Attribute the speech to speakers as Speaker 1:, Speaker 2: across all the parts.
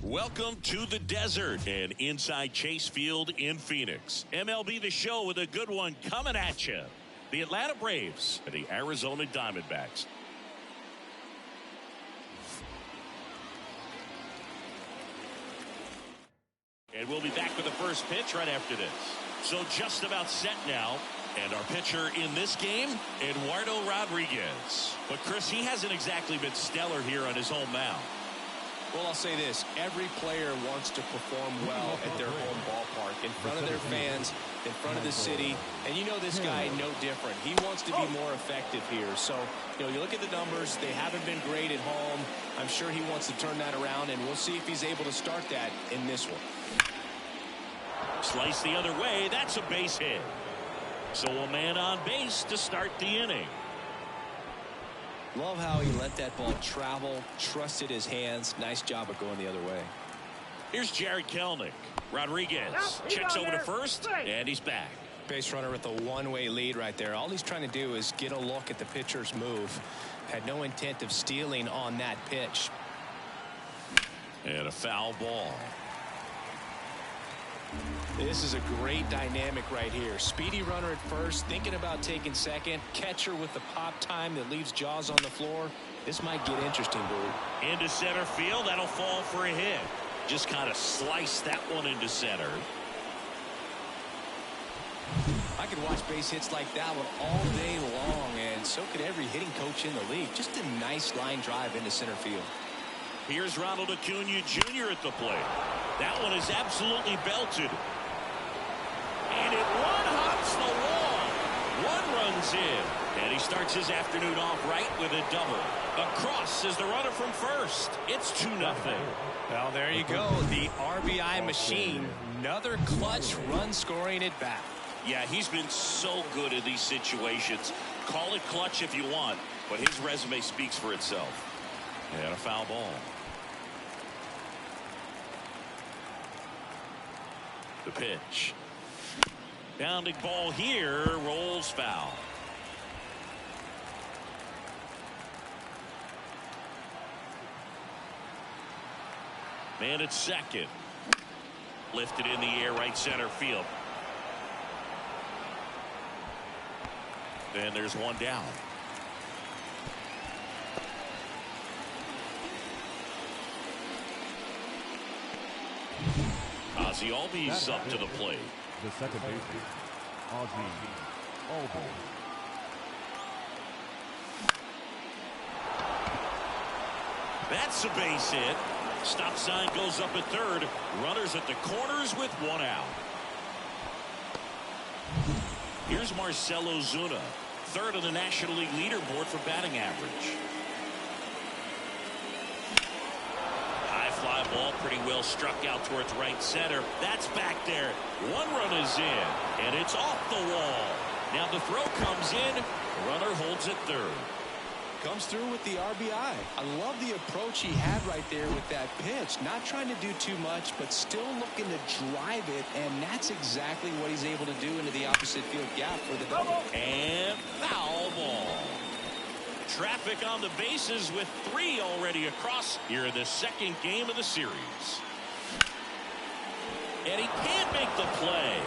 Speaker 1: Welcome to the desert and inside Chase Field in Phoenix. MLB The Show with a good one coming at you. The Atlanta Braves and the Arizona Diamondbacks. And we'll be back with the first pitch right after this. So just about set now. And our pitcher in this game, Eduardo Rodriguez. But Chris, he hasn't exactly been stellar here on his home mound.
Speaker 2: Well, I'll say this. Every player wants to perform well at their home ballpark, in front of their fans, in front of the city. And you know this guy no different. He wants to be more effective here. So, you look at the numbers. They haven't been great at home. I'm sure he wants to turn that around, and we'll see if he's able to start that in this one.
Speaker 1: Slice the other way. That's a base hit. So a man on base to start the inning.
Speaker 2: Love how he let that ball travel, trusted his hands. Nice job of going the other way.
Speaker 1: Here's Jared Kelenic. Rodriguez checks over to first, and he's back.
Speaker 2: Base runner with a one-way lead right there. All he's trying to do is get a look at the pitcher's move. Had no intent of stealing on that pitch.
Speaker 1: And a foul ball.
Speaker 2: This is a great dynamic right here. Speedy runner at first, thinking about taking second. Catcher with the pop time that leaves Jaws on the floor. This might get interesting, dude.
Speaker 1: Into center field. That'll fall for a hit. Just kind of slice that one into center.
Speaker 2: I could watch base hits like that one all day long, and so could every hitting coach in the league. Just a nice line drive into center field.
Speaker 1: Here's Ronald Acuna Jr. at the plate. That one is absolutely belted. And it one-hops the wall. One runs in. And he starts his afternoon off right with a double. Across is the runner from first. It's 2-0.
Speaker 2: Well, there you go. The RBI machine. Another clutch run scoring at bat.
Speaker 1: Yeah, he's been so good in these situations. Call it clutch if you want, but his resume speaks for itself. And a foul ball. The pitch. Bounding ball here, rolls foul. Man at second. Lifted in the air, right center field. And there's one down. Ozzie Albies up to the plate.
Speaker 3: The second baseman, Ozzie Albies.
Speaker 1: That's a base hit. Stop sign goes up at third. Runners at the corners with one out. Here's Marcell Ozuna, third on the National League leaderboard for batting average. Fly ball pretty well struck out towards right center. That's back there. One run is in, and it's off the wall. Now the throw comes in. Runner holds it third.
Speaker 2: Comes through with the RBI. I love the approach he had right there with that pitch. Not trying to do too much, but still looking to drive it, and that's exactly what he's able to do into the opposite field gap for the double.
Speaker 1: And foul ball. Traffic on the bases with 3 already across here in the second game of the series. And he can't make the play.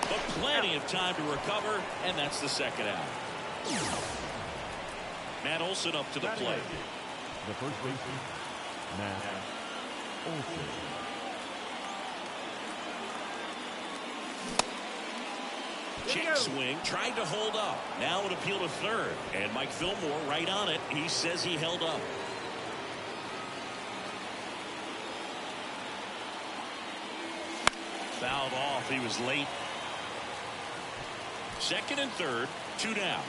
Speaker 1: But plenty of time to recover, and that's the second out. Matt Olson up to the plate.
Speaker 3: The first baseman, Matt Olson.
Speaker 1: Check swing, tried to hold up. Now an appeal to third. And Mike Fillmore right on it. He says he held up. Fouled off. He was late. Second and third, 2 down.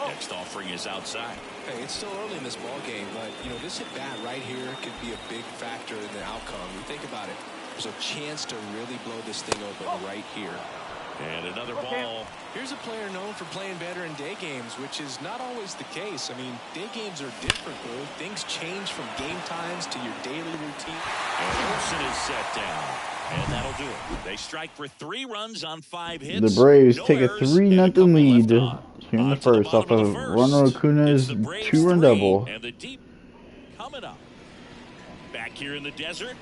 Speaker 1: Next offering is outside.
Speaker 2: Hey, it's still early in this ball game, but this at bat right here could be a big factor in the outcome. You think about it. There's a chance to really blow this thing open right here.
Speaker 1: And another ball.
Speaker 2: Here's a player known for playing better in day games, which is not always the case. I mean, day games are different, Lou. Things change from game times to your daily routine.
Speaker 1: And Olsen is set down. And that'll do it. They strike for 3 runs on 5 hits.
Speaker 3: The Braves
Speaker 1: No
Speaker 3: take a
Speaker 1: errors,
Speaker 3: 3-0 lead here in the
Speaker 1: On to the
Speaker 3: first off
Speaker 1: bottom
Speaker 3: of
Speaker 1: the
Speaker 3: Ronald
Speaker 1: first.
Speaker 3: Acuna's
Speaker 1: It's the Braves
Speaker 3: 2-run
Speaker 1: 3
Speaker 3: double.
Speaker 1: And the deep coming up. Back here in the desert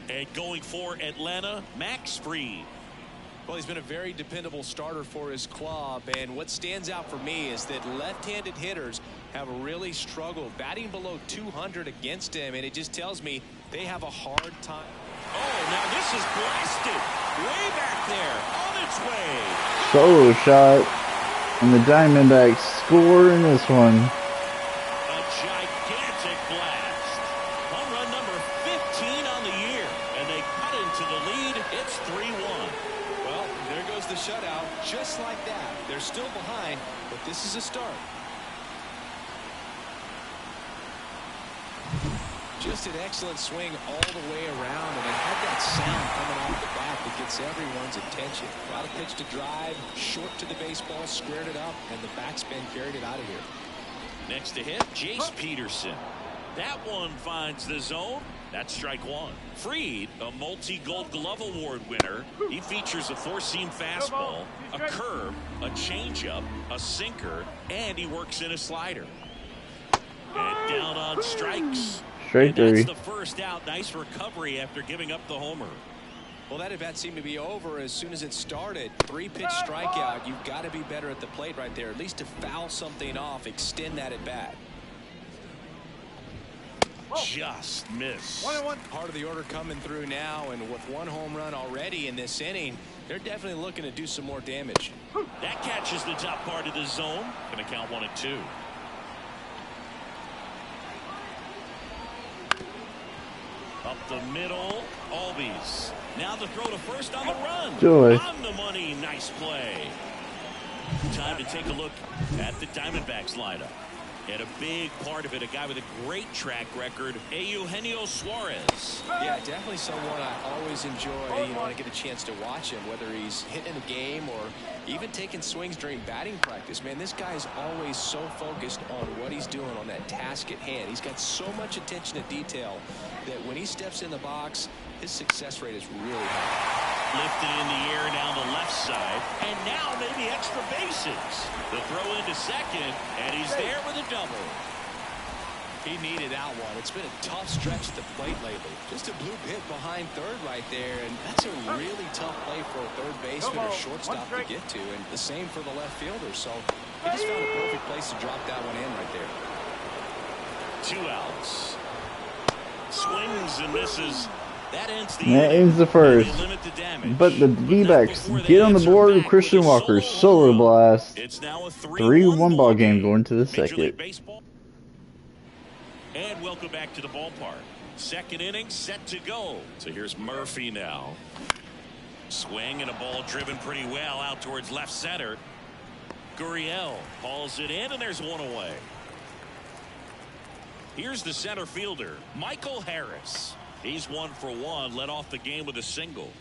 Speaker 1: and going for Atlanta, Max Fried.
Speaker 2: Well, he's been a very dependable starter for his club, and what stands out for me is that left-handed hitters have really struggled batting below 200 against him, and it just tells me they have a hard time.
Speaker 1: Oh, now this is blasted way back there on its way.
Speaker 3: Solo shot, and the Diamondbacks score in this one.
Speaker 1: A gigantic blast. Home run number 15 on the year, and they cut into the lead. It's 3-1.
Speaker 2: Well, there goes the shutout, just like that. They're still behind, but this is a start. Just an excellent swing all the way around, and it had that sound coming off the bat that gets everyone's attention. Got a pitch to drive, short to the baseball, squared it up, and the backspin carried it out of here.
Speaker 1: Next to hit, Jace Peterson. That one finds the zone. That's strike 1. Fried, a multi-Gold Glove Award winner. He features a 4-seam fastball, a curve, a changeup, a sinker, and he works in a slider. And down on strikes.
Speaker 3: Straight
Speaker 1: And that's
Speaker 3: three.
Speaker 1: the first out. Nice recovery after giving up the homer.
Speaker 2: Well, that at-bat seemed to be over as soon as it started. 3-pitch strikeout. You've got to be better at the plate right there, at least to foul something off, extend that at-bat.
Speaker 1: Just missed.
Speaker 2: Part of the order coming through now, and with 1 home run already in this inning, they're definitely looking to do some more damage.
Speaker 1: That catches the top part of the zone. Going to count 1-2. Up the middle, Albies. Now the throw to first on the run.
Speaker 3: Joy.
Speaker 1: On the money, nice play. Time to take a look at the Diamondbacks lineup. And a big part of it, a guy with a great track record, Eugenio Suarez.
Speaker 2: Yeah, definitely someone I always enjoy, when I get a chance to watch him, whether he's hitting a game or even taking swings during batting practice. Man, this guy's always so focused on what he's doing on that task at hand. He's got so much attention to detail that when he steps in the box, his success rate is really high.
Speaker 1: Lifted in the air down the left side, and now maybe extra bases. The throw into second, and he's there with a double.
Speaker 2: He needed that one. It's been a tough stretch at the plate lately. Just a bloop hit behind third right there, and that's a really tough play for a third baseman or shortstop to get to, and the same for the left fielder. So he just found a perfect place to drop that one in right there.
Speaker 1: 2 outs. Swings and misses. That
Speaker 3: ends the first. But the D-backs get on the board with Christian Walker's solo blast.
Speaker 1: It's now a
Speaker 3: 3-1 ball game going to the second.
Speaker 1: And welcome back to the ballpark. Second inning set to go. So here's Murphy now. Swing and a ball driven pretty well out towards left center. Gurriel hauls it in, and there's one away. Here's the center fielder, Michael Harris. He's 1 for 1, led off the game with a single.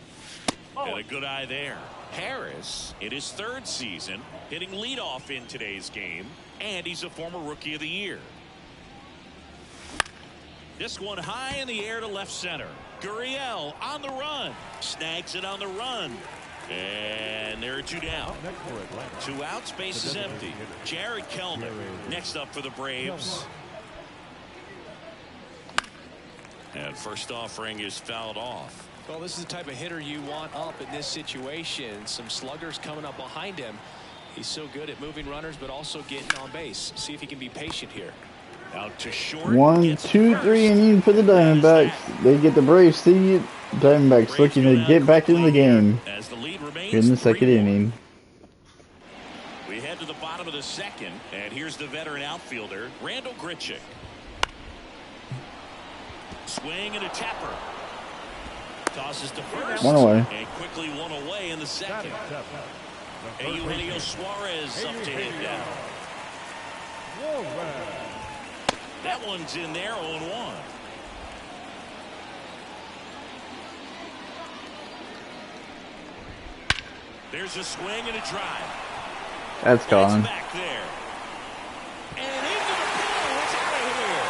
Speaker 1: And a good eye there. Harris, in his 3rd season, hitting leadoff in today's game, and he's a former Rookie of the Year. This one high in the air to left center. Gurriel on the run. Snags it on the run. And there are 2 down. 2 outs, base is empty. Jared Kelenic next up for the Braves. And first offering is fouled off.
Speaker 2: Well, this is the type of hitter you want up in this situation. Some sluggers coming up behind him. He's so good at moving runners, but also getting on base. See if he can be patient here.
Speaker 1: Out to short.
Speaker 3: 1, 2, 3 inning for the Diamondbacks. They get the Braves seed. Diamondbacks looking to get back in the game
Speaker 1: As the lead remains
Speaker 3: in the second
Speaker 1: 3-1.
Speaker 3: inning.
Speaker 1: We head to the bottom of the second, and here's the veteran outfielder, Randall Grichuk. Swing and a tapper. Tosses to first.
Speaker 3: 1 away.
Speaker 1: And quickly 1 away in the second. And Eugenio Suarez up to hit down. That one's in there, 0-1. There's a swing and a drive.
Speaker 3: That's gone.
Speaker 1: Back there. And into the pool. It's out of here.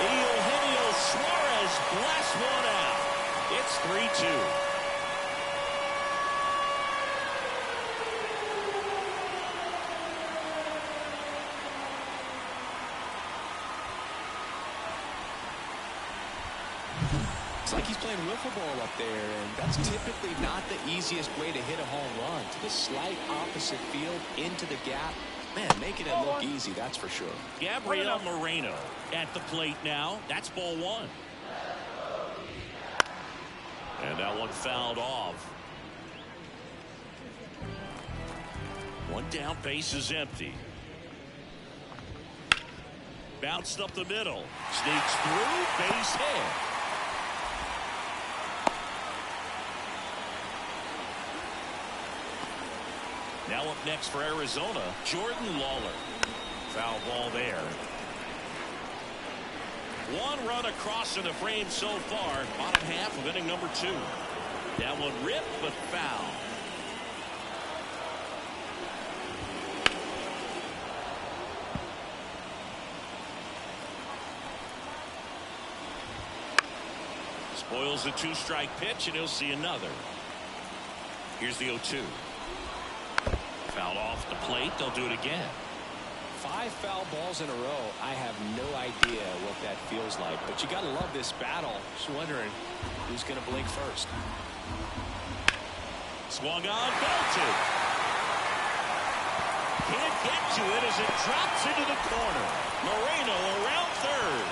Speaker 1: Eugenio Suarez blasts one out. It's 3-2.
Speaker 2: It's like he's playing wiffle ball up there, and that's typically not the easiest way to hit a home run. To the slight opposite field, into the gap. Man, making it look easy, that's for sure.
Speaker 1: Gabriel Moreno at the plate now. That's ball one. And that one fouled off. One down, base is empty. Bounced up the middle. Sneaks through, base hit. Now up next for Arizona, Jordan Lawler. Foul ball there. One run across in the frame so far. Bottom half of inning number 2. That one ripped but foul. Spoils the 2-strike pitch, and he'll see another. Here's the 0-2. Foul off the plate. They'll do it again.
Speaker 2: 5 foul balls in a row. I have no idea what that feels like, but you got to love this battle. Just wondering who's going to blink first.
Speaker 1: Swung on, belted. Can't get to it as it drops into the corner. Moreno around third.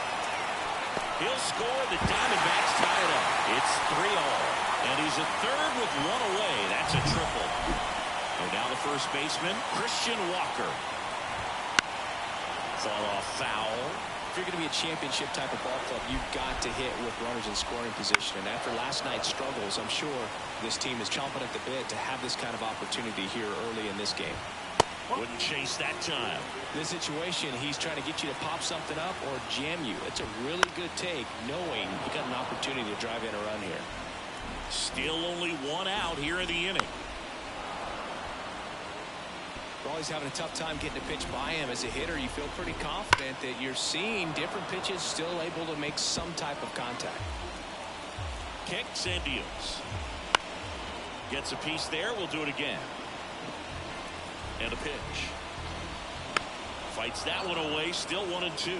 Speaker 1: He'll score. The Diamondbacks tie it up. It's 3-all. And he's at third with one away. That's a triple. And now the first baseman, Christian Walker. Fall off foul.
Speaker 2: If you're going to be a championship type of ball club, you've got to hit with runners in scoring position. And after last night's struggles, I'm sure this team is chomping at the bit to have this kind of opportunity here early in this game.
Speaker 1: Wouldn't chase that time.
Speaker 2: This situation, he's trying to get you to pop something up or jam you. It's a really good take, knowing you got an opportunity to drive in a run here.
Speaker 1: Still only one out here in the inning.
Speaker 2: Always having a tough time getting a pitch by him. As a hitter, you feel pretty confident that you're seeing different pitches, still able to make some type of contact.
Speaker 1: Kicks and deals. Gets a piece there. We'll do it again. And a pitch. Fights that one away. Still 1-2.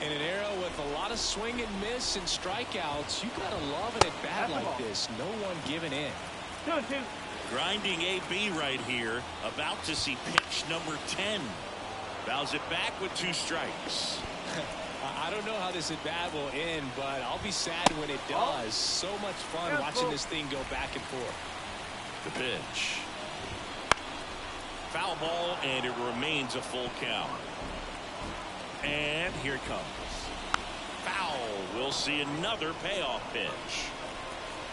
Speaker 2: In an era with a lot of swing and miss and strikeouts, you gotta love an at-bat like this. No one giving in.
Speaker 4: 2-2.
Speaker 1: Grinding AB right here. About to see pitch number 10. Fouls it back with 2 strikes.
Speaker 2: I don't know how this at-bat will end, but I'll be sad when it does. So much fun watching this thing go back and forth.
Speaker 1: The pitch. Foul ball, and it remains a full count. And here it comes. Foul. We'll see another payoff pitch.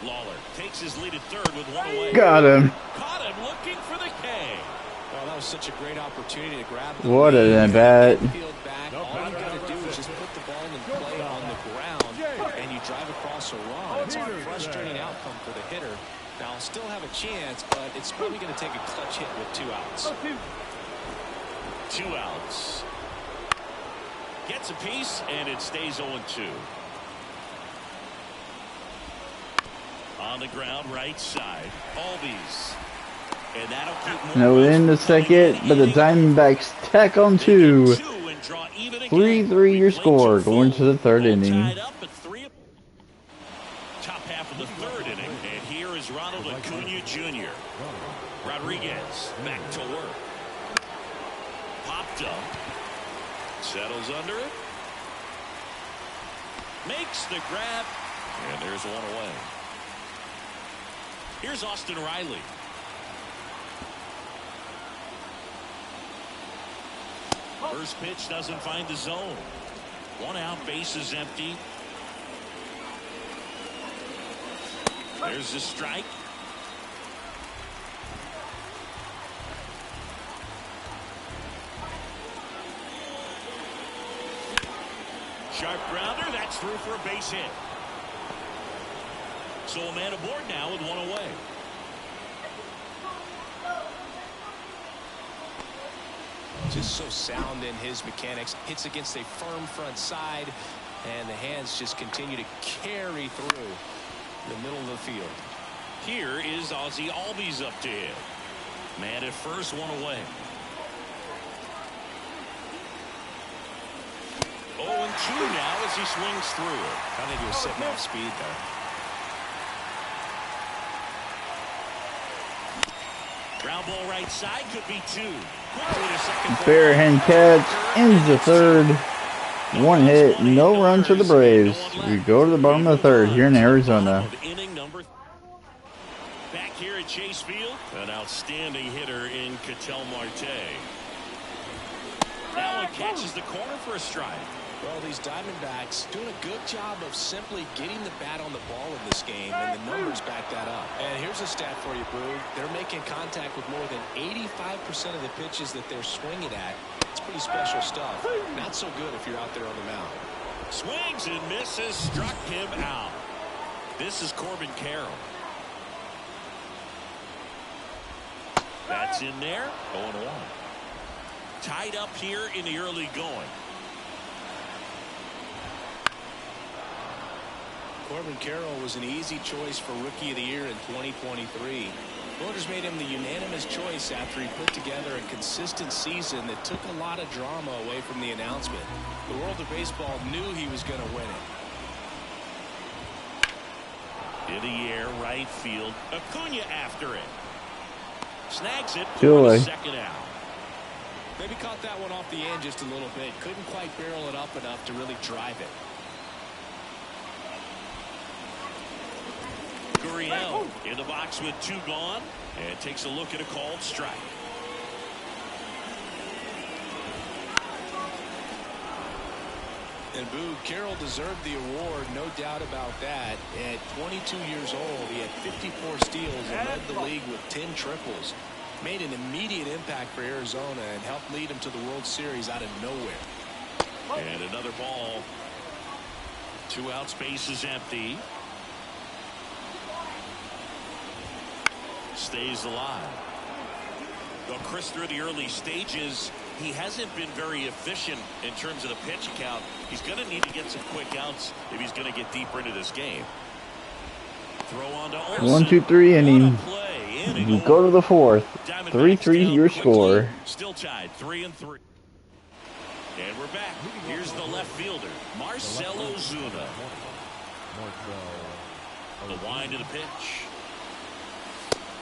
Speaker 1: Lawler takes his lead at third with one away.
Speaker 3: Got him.
Speaker 1: Caught him looking for the K.
Speaker 2: Well, that was such a great opportunity to grab the
Speaker 3: What an at-bat.
Speaker 2: field back. All you got to do is just put the ball in play on the ground, and you drive across a run. It's a frustrating outcome for the hitter. Now, still have a chance, but it's probably going to take a clutch hit with 2 outs.
Speaker 1: 2 outs. Gets a piece, and it stays 0-2. On the ground, right side. Albies. And that'll keep
Speaker 3: No in the second, but the Diamondbacks tack on 2. 3-3 your score going to the 3rd inning.
Speaker 1: Top half of the 3rd inning, and here is Ronald Acuna Jr. Rodriguez back to work. Popped up. Settles under it. Makes the grab. And there's one away. Here's Austin Riley. First pitch doesn't find the zone. 1 out, base is empty. There's the strike. Sharp grounder, that's through for a base hit. So a man aboard now with 1 away.
Speaker 2: just so sound in his mechanics. Hits against a firm front side, and the hands just continue to carry through the middle of the field.
Speaker 1: Here is Ozzie Albies up to hit. Man at first, one away. 0-2 now as he swings through it.
Speaker 2: I think he was sitting off speed there.
Speaker 1: Ground ball right side, could be 2. Quickly to second.
Speaker 3: Barehand catch ends the third. One hit, no runs for the Braves. We go to the bottom of the third here in Arizona.
Speaker 1: Back here at Chase Field, an outstanding hitter in Ketel Marte. Now one catches the corner for a strike.
Speaker 2: Well, these Diamondbacks doing a good job of simply getting the bat on the ball in this game, and the numbers back that up. And here's a stat for you, Boo. They're making contact with more than 85% of the pitches that they're swinging at. It's pretty special stuff. Not so good if you're out there on the mound.
Speaker 1: Swings and misses, struck him out. This is Corbin Carroll. That's in there, 0-1. Tied up here in the early going.
Speaker 2: Corbin Carroll was an easy choice for Rookie of the Year in 2023. Voters made him the unanimous choice after he put together a consistent season that took a lot of drama away from the announcement. The world of baseball knew he was going to win it.
Speaker 1: In the air, right field. Acuna after it. Snags it
Speaker 3: Still
Speaker 1: for
Speaker 3: away.
Speaker 1: the second out.
Speaker 2: Maybe caught that one off the end just a little bit. Couldn't quite barrel it up enough to really drive it.
Speaker 1: Gurriel in the box with 2 gone and takes a look at a called strike.
Speaker 2: And Boo, Carroll deserved the award, no doubt about that. At 22 years old, he had 54 steals and led the league with 10 triples. Made an immediate impact for Arizona and helped lead him to the World Series out of nowhere.
Speaker 1: And another ball. 2 outs, base is empty. Stays alive. Well, Chris, through the early stages, he hasn't been very efficient in terms of the pitch count. He's going to need to get some quick outs if he's going to get deeper into this game. Throw on to Olsen.
Speaker 3: 1-2-3 inning. We go to the fourth.
Speaker 1: Diamondbacks
Speaker 3: 3-3 your
Speaker 1: down
Speaker 3: score.
Speaker 1: quickly. Still tied 3-3. And we're back. Here's the left fielder, Marcell Ozuna. The wind to the pitch.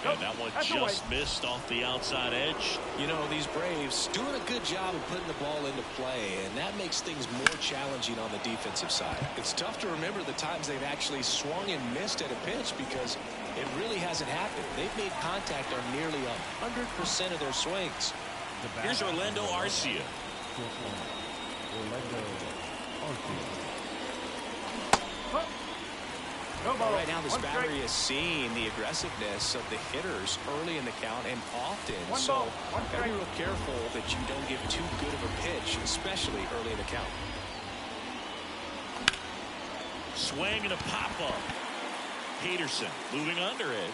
Speaker 1: And that one just missed off the outside edge.
Speaker 2: You know, these Braves doing a good job of putting the ball into play, and that makes things more challenging on the defensive side. It's tough to remember the times they've actually swung and missed at a pitch because it really hasn't happened. They've made contact on nearly 100% of their swings.
Speaker 1: Here's Orlando Arcia.
Speaker 2: Well, right now, this battery is seeing the aggressiveness of the hitters early in the count and often. So, gotta be real careful that you don't give too good of a pitch, especially early in the count.
Speaker 1: Swing and a pop-up. Peterson moving under it.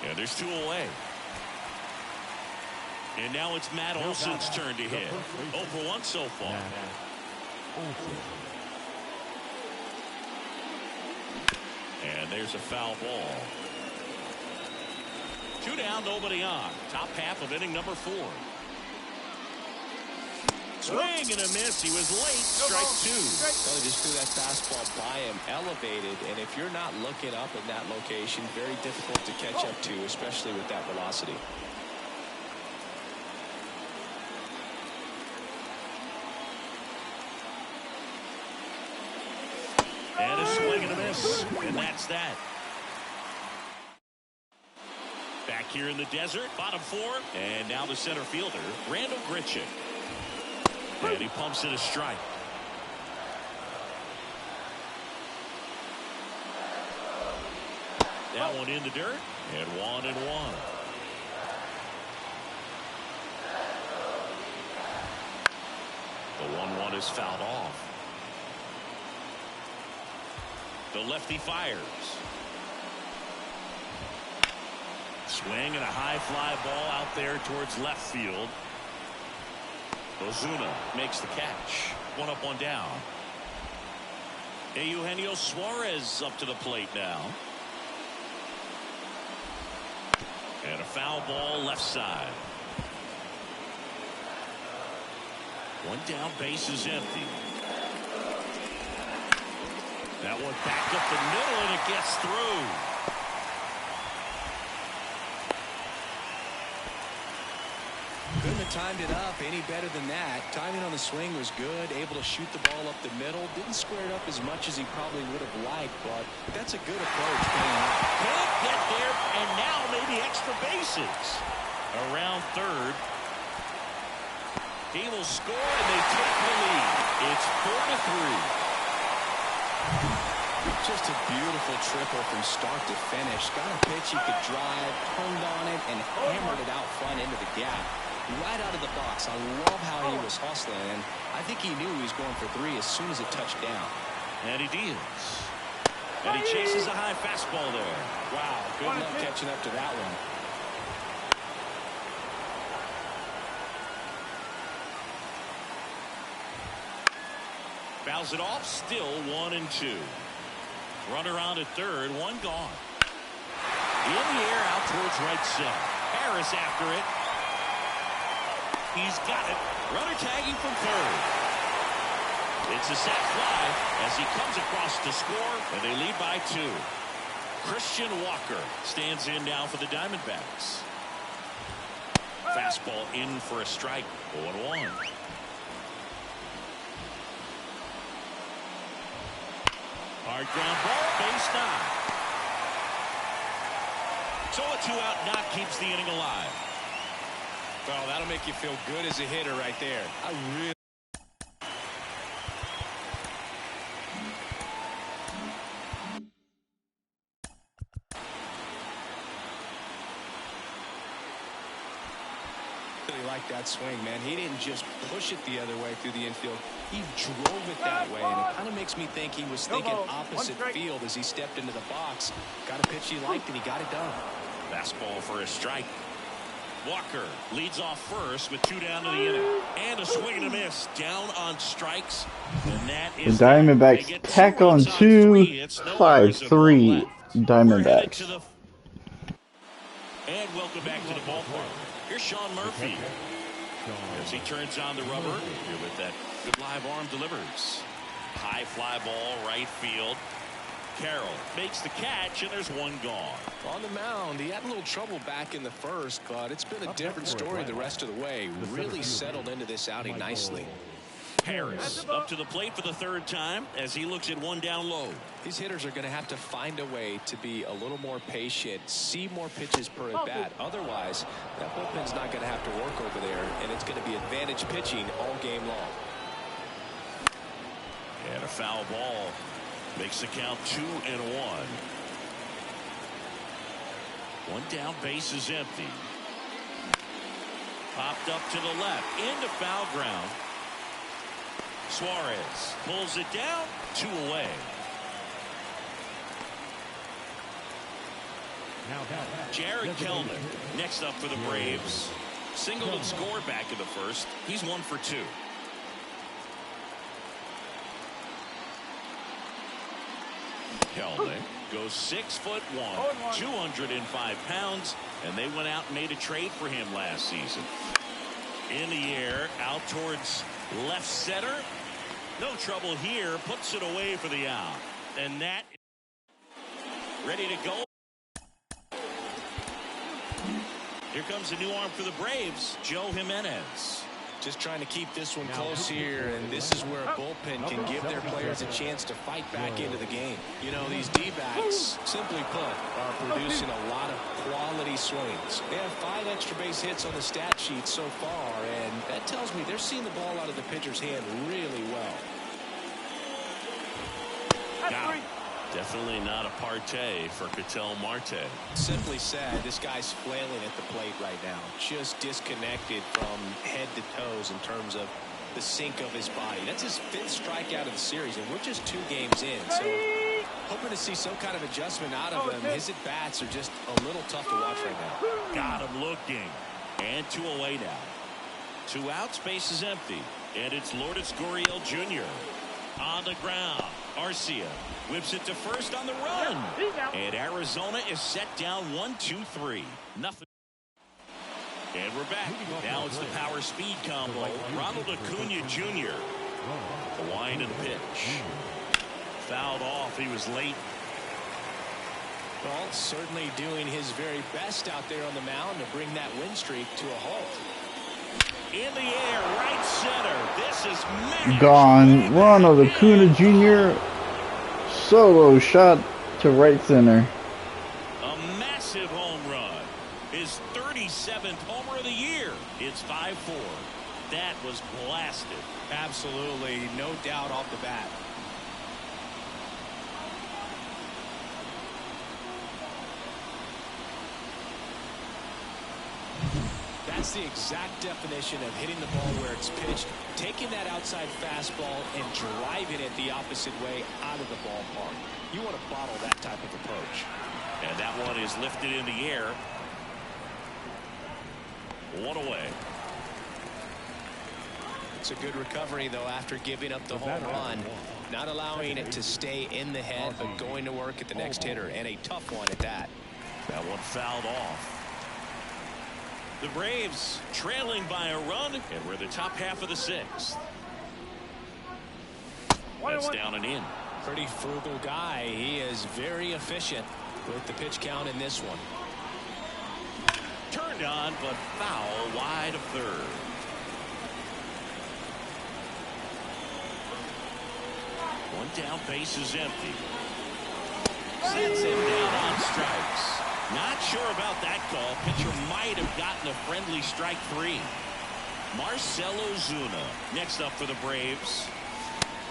Speaker 1: And there's 2 away. And now it's Matt Olson's turn to hit. 0 for 1 so far. And there's a foul ball. 2 down, nobody on. Top half of inning number 4. Swing and a miss. He was late. Strike 2.
Speaker 2: Well, he just threw that fastball by him, elevated, and if you're not looking up in that location, very difficult to catch up to, especially with that velocity.
Speaker 1: And a swing and a miss. And that's that. Back here in the desert, bottom 4. And now the center fielder, Randall Grichuk. And he pumps it a strike. That one in the dirt. And 1-1. The 1-1 is fouled off. The lefty fires. Swing and a high fly ball out there towards left field. Ozuna makes the catch. 1 up, 1 down. Eugenio Suarez up to the plate now. And a foul ball left side. 1 down, base is empty. That one back up the middle, and it gets through.
Speaker 2: Couldn't have timed it up any better than that. Timing on the swing was good. Able to shoot the ball up the middle. Didn't square it up as much as he probably would have liked, but that's a good approach.
Speaker 1: Can't get there, and now maybe extra bases. Around third. He will score, and they take the lead. It's 4-3.
Speaker 2: Just a beautiful triple from start to finish. Got a pitch he could drive, hung on it, and hammered it out front into the gap. Right out of the box. I love how he was hustling, and I think he knew he was going for 3 as soon as it touched down.
Speaker 1: And he deals. And he chases a high fastball there.
Speaker 2: Wow, good luck catching up to that one.
Speaker 1: Fouls it off, still 1-2. Runner on at third, 1 gone. In the air out towards right center. Harris after it. He's got it. Runner tagging from third. It's a sac fly as he comes across to score, and they lead by 2. Christian Walker stands in now for the Diamondbacks. Fastball in for a strike. 0-1. Hard ground ball, base 9. So a 2-out knock keeps the inning alive.
Speaker 2: Well, that'll make you feel good as a hitter right there. I really like that swing, man. He didn't just push it the other way through the infield. He drove it that way, and it kind of makes me think he was thinking opposite field as he stepped into the box. Got a pitch he liked, and he got it done.
Speaker 1: Fastball for a strike. Walker leads off first with 2 down to the inning. And a swing and a miss. Down on strikes. And that is
Speaker 3: the Diamondbacks tack on 2, 5-3 Diamondbacks.
Speaker 1: And welcome back to the ballpark. Here's Sean Murphy. As he turns on the rubber, here with that good live arm delivers. High fly ball, right field. Carroll makes the catch, and there's 1 gone.
Speaker 2: On the mound, he had a little trouble back in the first, but it's been a different story the rest of the way. Really settled into this outing nicely.
Speaker 1: Harris up to the plate for the 3rd time as he looks at 1 down low.
Speaker 2: These hitters are going to have to find a way to be a little more patient, see more pitches per at bat. Otherwise, that bullpen's not going to have to work over there, and it's going to be advantage pitching all game long.
Speaker 1: And a foul ball makes the count 2-1. 1 down, base is empty. Popped up to the left into foul ground. Suarez pulls it down, 2 away. Jared Kelenic next up for the Braves. Singled and scored back in the first. He's 1 for 2. Kelenic goes 6'1", 205 pounds, and they went out and made a trade for him last season. In the air, out towards left center. No trouble here. Puts it away for the out. And that ready to go. Here comes a new arm for the Braves, Joe Jimenez.
Speaker 2: Just trying to keep this one close here, and this is where a bullpen can give their players a chance to fight back into the game. You know, these D-backs, simply put, are producing a lot of quality swings. They have 5 extra base hits on the stat sheet so far, and that tells me they're seeing the ball out of the pitcher's hand really well.
Speaker 1: Now, definitely not a partay for Ketel Marte.
Speaker 2: Simply said, this guy's flailing at the plate right now. Just disconnected from head to toes in terms of the sink of his body. That's his 5th strikeout of the series, and we're just 2 games in. So hoping to see some kind of adjustment out of him. His at-bats are just a little tough to watch right now.
Speaker 1: Got him looking. And 2 away now. 2 outs, base is empty. And it's Lourdes Gurriel Jr. on the ground. Arcia whips it to first on the run. And Arizona is set down 1-2-3. Nothing. And we're back. Now it's the power speed combo. Ronald Acuna Jr. The wind and pitch. Fouled off. He was late.
Speaker 2: Well, certainly doing his very best out there on the mound to bring that win streak to a halt.
Speaker 1: In the air, right center. This is magic.
Speaker 3: Gone. Ronald Acuna Jr. Solo shot to right center.
Speaker 1: A massive home run. His 37th homer of the year. It's 5-4. That was blasted.
Speaker 2: Absolutely, no doubt off the bat. That's the exact definition of hitting the ball where it's pitched, taking that outside fastball and driving it the opposite way out of the ballpark. You want to bottle that type of approach.
Speaker 1: And that one is lifted in the air. 1 away.
Speaker 2: It's a good recovery, though, after giving up the home run. Not allowing it to stay in the head, but going to work at the next hitter, and a tough one at that.
Speaker 1: That one fouled off. The Braves trailing by a run, and we're the top half of the 6th. That's down and in.
Speaker 2: Pretty frugal guy. He is very efficient with the pitch count in this one.
Speaker 1: Turned on, but foul wide of third. One down, base is empty. Sets him down on strikes. Not sure about that call. Pitcher might have gotten a friendly strike 3. Marcell Ozuna next up for the Braves.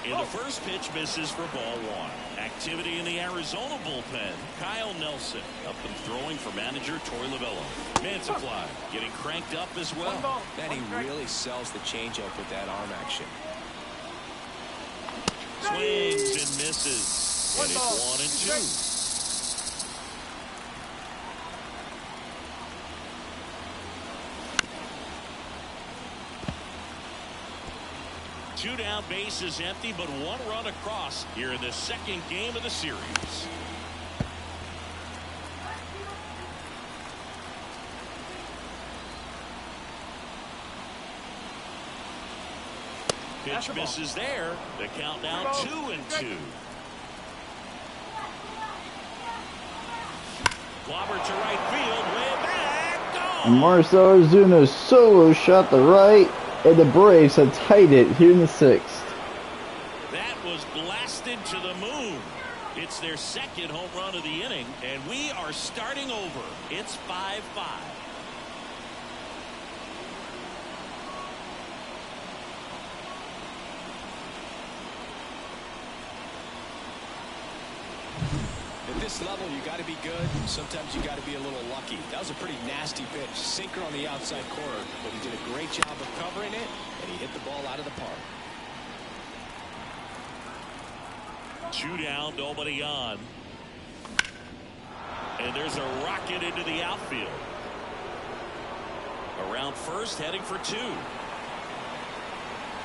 Speaker 1: And the first pitch misses for ball 1. Activity in the Arizona bullpen. Kyle Nelson up and throwing for manager Torey Lovullo. Mantiply getting cranked up as well.
Speaker 2: Man, he really sells the changeup with that arm action.
Speaker 1: Swings and misses. And it's 1-2. Two down, base is empty, but 1 run across here in the 2nd game of the series. Pitch misses there. The count now 2-2. Clobber to right field, way back.
Speaker 3: And Marcell Ozuna solo shot to right. And the Braves have tied it here in the 6th.
Speaker 1: That was blasted to the moon. It's their 2nd home run of the inning, and we are starting over. It's 5-5.
Speaker 2: At this level, you got to be good. Sometimes you got to be a little lucky. That was a pretty nasty pitch. Sinker on the outside corner, but he did a great job of covering it, and he hit the ball out of the park.
Speaker 1: 2 down, nobody on. And there's a rocket into the outfield. Around first, heading for 2.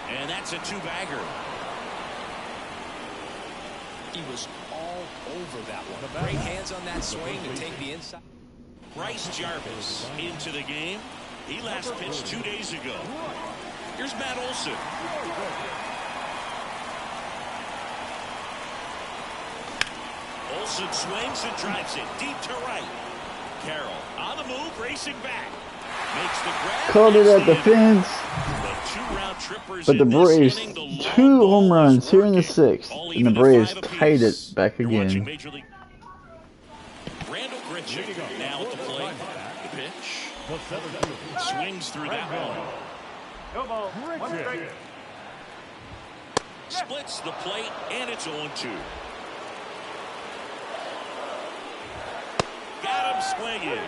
Speaker 1: And that's a 2-bagger.
Speaker 2: He was all over that one. Great hands on that swing to take the inside.
Speaker 1: Bryce Jarvis into the game. He last pitched 2 days ago. Here's Matt Olson. Olson swings and drives it deep to right. Carroll on the move, racing back. Makes the grab.
Speaker 3: Called it at the fence. But the Braves, 2 home runs here in the 6th. And the Braves tied it back again.
Speaker 1: Randall Grichuk now at the plate. The pitch. Swings through that one. Splits the plate, and it's 0-2. Got him swinging.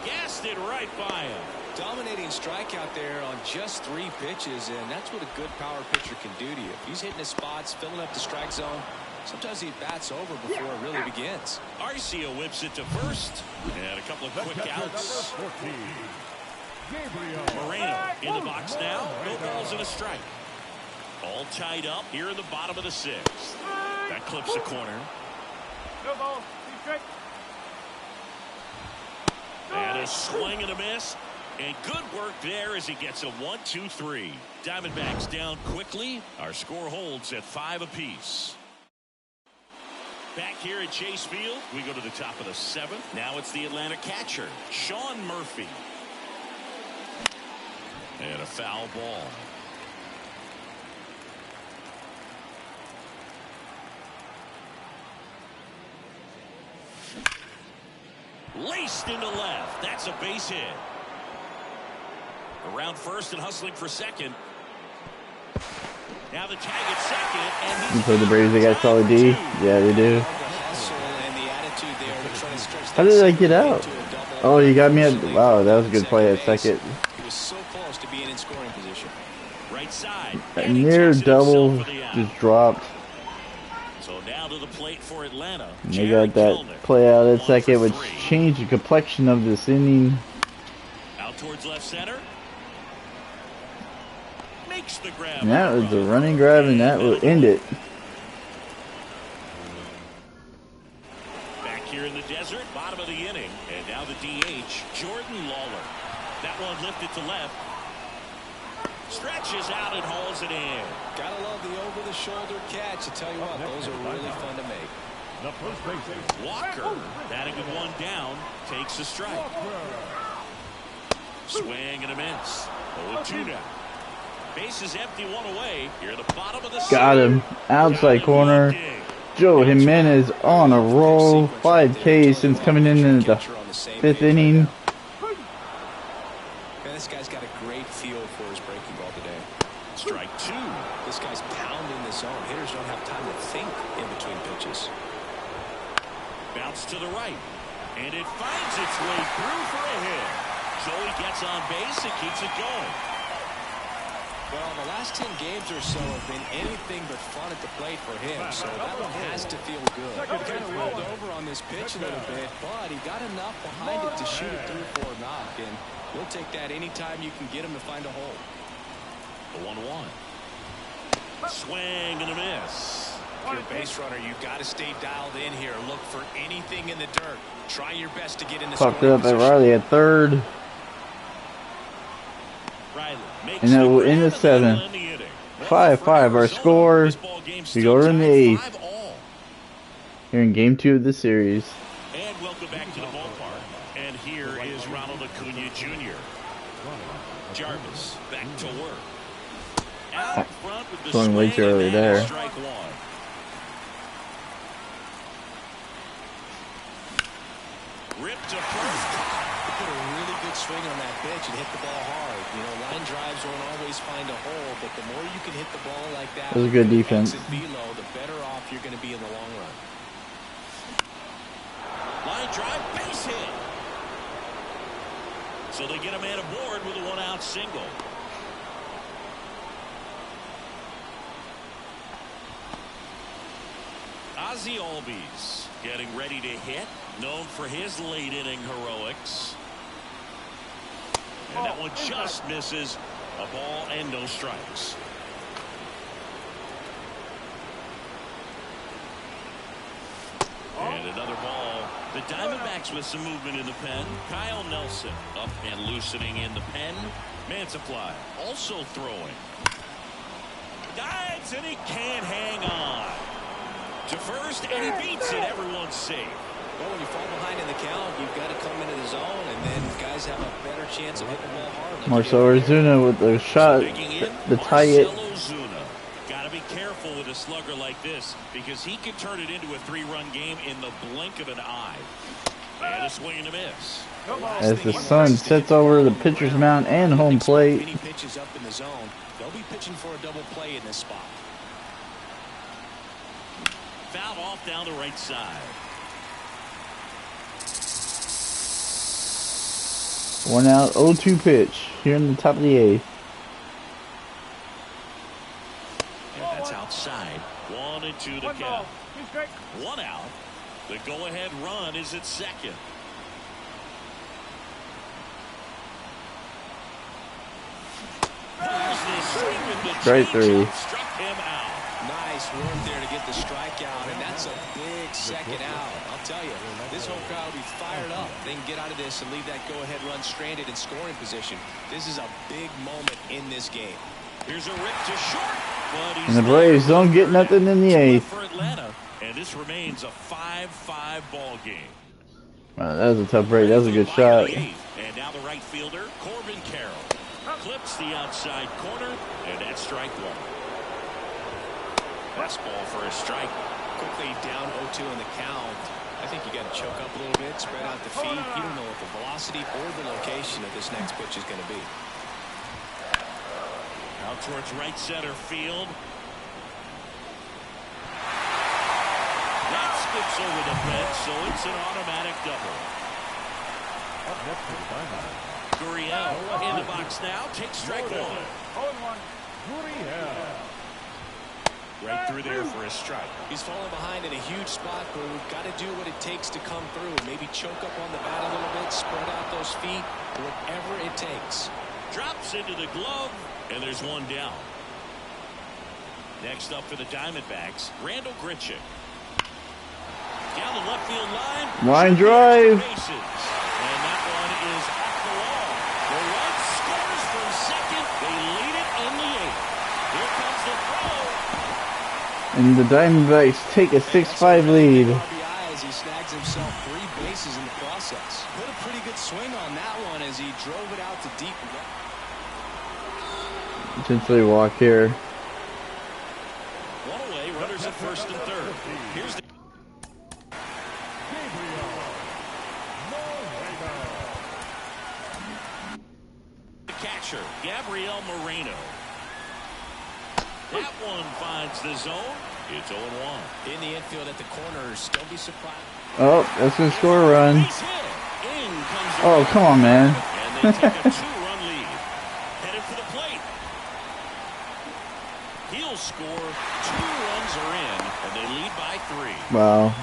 Speaker 1: Gassed it right by him.
Speaker 2: Dominating strikeout there on just 3 pitches, and that's what a good power pitcher can do to you. If he's hitting his spots, filling up the strike zone, sometimes he bats over before it really begins.
Speaker 1: Arcia whips it to first, and a couple of quick outs. Moreno in the box now. No balls and a strike. All tied up here in the bottom of the 6th. That clips the corner.
Speaker 4: No ball.
Speaker 1: And a swing and a miss. And good work there as he gets a 1-2-3. Diamondbacks down quickly. Our score holds at 5 apiece. Back here at Chase Field, we go to the top of the 7th. Now it's the Atlanta catcher, Sean Murphy. And a foul ball. Laced into left. That's a base hit. Around first and hustling for second. Now the tag at second. And
Speaker 3: you play the Braves, they got solid D. Yeah, they do. How did I get out? Oh, you got me at. Wow, that was a good play at second.
Speaker 2: He was so close to being in scoring position.
Speaker 1: Right side.
Speaker 3: That near double just dropped.
Speaker 1: So now to the plate for Atlanta.
Speaker 3: They got that play out at second, which changed the complexion of this inning.
Speaker 1: Out towards left center. Makes the grab.
Speaker 3: And that was a running grab, and that will end it.
Speaker 1: Back here in the desert, bottom of the inning, and now the DH, Jordan Lawler. That one lifted to left. Stretches out and hauls it in.
Speaker 2: Gotta love the over-the-shoulder catch. I tell you what, those are really fun to make.
Speaker 1: Walker, batting with one down, takes a strike. Swing and a miss. 0-2 now. Base is empty, one away. Here at the bottom of the
Speaker 3: got him. Outside corner. Joe Jimenez on a roll. 5 Ks since coming in the 5th inning.
Speaker 2: This guy's got a great feel for his breaking ball today.
Speaker 1: Strike 2.
Speaker 2: This guy's pounding the zone. Hitters don't have time to think in between pitches.
Speaker 1: Bounce to the right. And it finds its way through for a hit. Joey gets on base and keeps it going.
Speaker 2: Well, the last 10 games or so have been anything but fun at the plate for him, so that one has to feel good. He kind of rolled over on this pitch a little bit, but he got enough behind it to shoot it through for a knock, and we'll take that anytime you can get him to find a hole.
Speaker 1: The 1-1. Swing and a miss.
Speaker 2: If you're a base runner, you've got to stay dialed in here. Look for anything in the dirt. Try your best to get in the
Speaker 3: Popped up at Riley at 3rd. And then we're in the 7th. 5-5 our score. We go to the 8th. Here in game 2 of the series.
Speaker 1: And welcome back to the ballpark. And here is Ronald Acuna Jr. Jarvis back to work. Out front with the
Speaker 3: Going way too early there.
Speaker 1: Strike 1. Ripped to first.
Speaker 2: Put a really good swing on that pitch and hit the ball hard. You know, line drives won't always find a hole, but the more you can hit the ball like that,
Speaker 3: that was a good defense.
Speaker 2: Velo, the better off you're going to be in the long run.
Speaker 1: Line drive, base hit. So they get a man aboard with a 1-out single. Ozzie Albies getting ready to hit, known for his late inning heroics. And that one just misses. A ball and no strikes. And another ball. The Diamondbacks with some movement in the pen. Kyle Nelson up and loosening in the pen. Mantiply also throwing. Dives and he can't hang on. To first and he beats it. Everyone's safe.
Speaker 2: Well, when you fall behind in the count, you've got to come into the zone, and then guys have a better chance of hitting the ball hard.
Speaker 3: Marcell Ozuna with the shot, the tie it.
Speaker 1: Got to be careful with a slugger like this because he can turn it into a 3-run game in the blink of an eye. And a swing and a miss.
Speaker 3: As the sun sets over the pitcher's mound and home plate.
Speaker 2: Any pitches up in the zone, they'll be pitching for a double play in this spot.
Speaker 1: Fouled off down the right side.
Speaker 3: 1 out, 0-2 pitch here in the top of the 8th.
Speaker 1: And that's outside. 1-2 to count. 1 out. The go-ahead run is at second.
Speaker 3: Strike 3.
Speaker 1: Struck him out.
Speaker 2: Nice work there to get the strikeout, and that's a big second out. I'll tell you, this whole crowd will be fired up. They can get out of this and leave that go-ahead run stranded in scoring position. This is a big moment in this game.
Speaker 1: Here's a rip to short, but he's
Speaker 3: And the Braves don't get nothing in the 8th.
Speaker 1: for Atlanta, and this remains a 5-5 ball game.
Speaker 3: Wow, that was a tough break. That was a good shot.
Speaker 1: And now the right fielder, Corbin Carroll, clips the outside corner, and that's strike 1. Fastball for a strike.
Speaker 2: Quickly down 0-2 in the count. I think you got to choke up a little bit, spread out the feet. You don't know what the velocity or the location of this next pitch is going to be.
Speaker 1: Out towards right center field. That skips over the fence, so it's an automatic double. Gurriel in the box now, takes strike 1. Right through there for a strike.
Speaker 2: He's falling behind in a huge spot, but we've got to do what it takes to come through. Maybe choke up on the bat a little bit, spread out those feet, whatever it takes.
Speaker 1: Drops into the glove, and there's 1 down. Next up for the Diamondbacks, Randall Grichuk. Down the left field line.
Speaker 3: Line drive.
Speaker 1: Bases. And that one is off the wall. The Reds scores from second. They lead it in the 8th. Here comes the throw.
Speaker 3: And the Diamondbacks take a 6-5 lead.
Speaker 2: RBI as he snags himself 3 bases in the process. Put a pretty good swing on that one as he drove it out to deep.
Speaker 3: Potentially walk here.
Speaker 1: 1 away, runners at first and third. Here's the catcher, Gabriel Moreno. That one finds the zone. It's 0-1.
Speaker 2: In the infield at the corners. Don't be surprised.
Speaker 3: Oh, that's gonna score a run.
Speaker 1: Base hit. In comes the
Speaker 3: Oh, come on, man.
Speaker 1: and they take a 2-run lead. Headed for the plate. He'll score. 2 runs are in, and they lead by 3.
Speaker 3: Wow.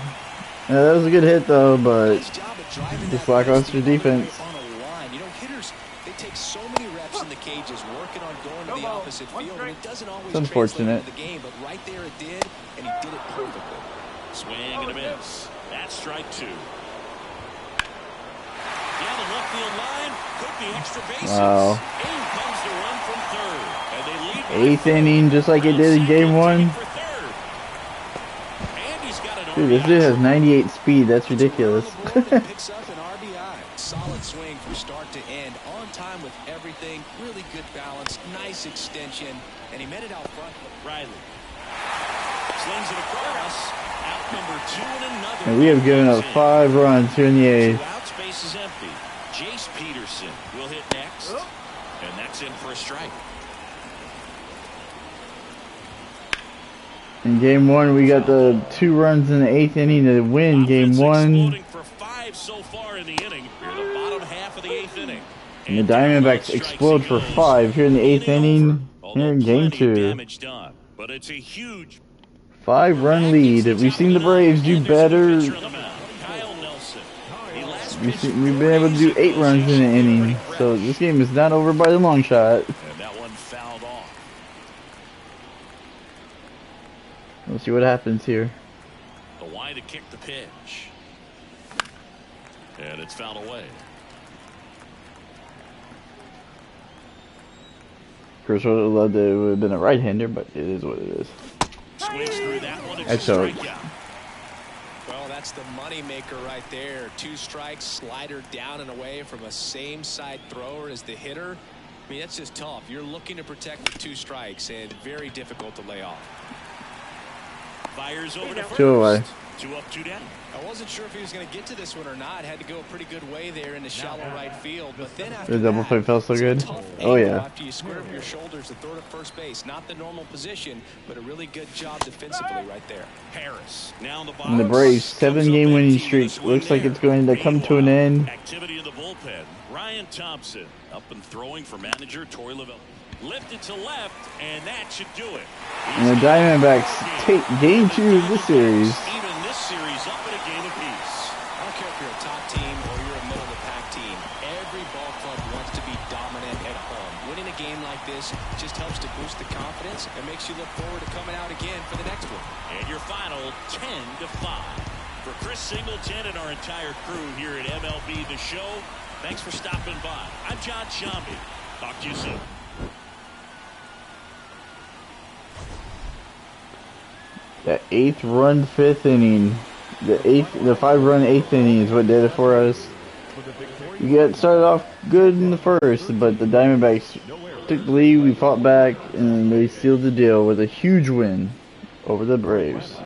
Speaker 3: Yeah, that was a good hit, though, but
Speaker 2: Nice job of driving
Speaker 3: just
Speaker 2: that
Speaker 3: lackluster
Speaker 2: ball
Speaker 3: defense.
Speaker 2: on a line. You know, hitters, they take so many reps in the cages working on going to the opposite field, and it doesn't always
Speaker 3: It's unfortunate.
Speaker 2: translate into the game, but right there it did, and he did it perfectly.
Speaker 1: Swing and a miss. That's strike 2. Down the left field line. Could be extra bases.
Speaker 3: Wow.
Speaker 1: In comes the run from third. And they lead by
Speaker 3: 8th inning, just like it did in game 1.
Speaker 1: for third. And he's got an
Speaker 3: Dude, this dude has 98 speed. That's ridiculous.
Speaker 2: Picks up an RBI. Solid swing from start to end. On time with everything. Really good balance. Nice extension. And he met it out front.
Speaker 1: Riley slings it across. Out number 2 and another.
Speaker 3: And we have given up 5 runs here in the 8th.
Speaker 1: 2 outs, base is empty. Jace Peterson will hit next. And that's in for a strike.
Speaker 3: In game 1, we got the 2 runs in the 8th inning to win game 1.
Speaker 1: Exploding for 5 so far in the inning. We're in the bottom half of the 8th inning.
Speaker 3: And the Diamondbacks explode for 5 here in the 8th inning. Here in game 2.
Speaker 1: Damage done, but it's a huge
Speaker 3: 5-run lead. We've seen the Braves do better.
Speaker 1: Kyle Nelson.
Speaker 3: We've been able to do 8 runs in an inning. So this game is not over by the long shot.
Speaker 1: And that one fouled off.
Speaker 3: We'll see what happens here.
Speaker 1: The wide to kick the pitch. And it's fouled away.
Speaker 3: Of course, I would have loved it would have been a right-hander, but it is what it is.
Speaker 1: Swings through that one. It's
Speaker 3: That's
Speaker 1: a
Speaker 3: all.
Speaker 1: strikeout.
Speaker 2: Well, that's the money maker right there. 2 strikes, slider down and away from a same side thrower as the hitter. I mean, that's just tough. You're looking to protect with 2 strikes and very difficult to lay off.
Speaker 1: Fires over to first.
Speaker 3: 2 away.
Speaker 1: 2 up, 2 down.
Speaker 2: I wasn't sure if he was going to get to this one or not. Had to go a pretty good way there in the shallow right field. But then after
Speaker 3: The double
Speaker 2: that,
Speaker 3: play felt so
Speaker 2: it's a
Speaker 3: good.
Speaker 2: tough
Speaker 3: Oh,
Speaker 2: angle
Speaker 3: yeah.
Speaker 2: After you square up your shoulders to throw to first base. Not the normal position, but a really good job defensively right there.
Speaker 1: Harris now in the box.
Speaker 3: And the Braves' 7-game winning streak looks like it's going to come to an end.
Speaker 1: Activity in the bullpen. Ryan Thompson up and throwing for manager Torey Lovullo. Lifted to left, and that should do it.
Speaker 3: And the Diamondbacks take game 2 of the series.
Speaker 1: Even this series up in a game apiece.
Speaker 2: I don't care if you're a top team or you're a middle-of-the-pack team. Every ball club wants to be dominant at home. Winning a game like this just helps to boost the confidence and makes you look forward to coming out again for the next one.
Speaker 1: And your final 10-5. For Chris Singleton and our entire crew here at MLB The Show, thanks for stopping by. I'm John Shambi. Talk to you soon.
Speaker 3: That 8th-run 5th inning. The 5-run 8th inning is what did it for us. We got started off good in the first, but the Diamondbacks took the lead, we fought back, and they sealed the deal with a huge win over the Braves.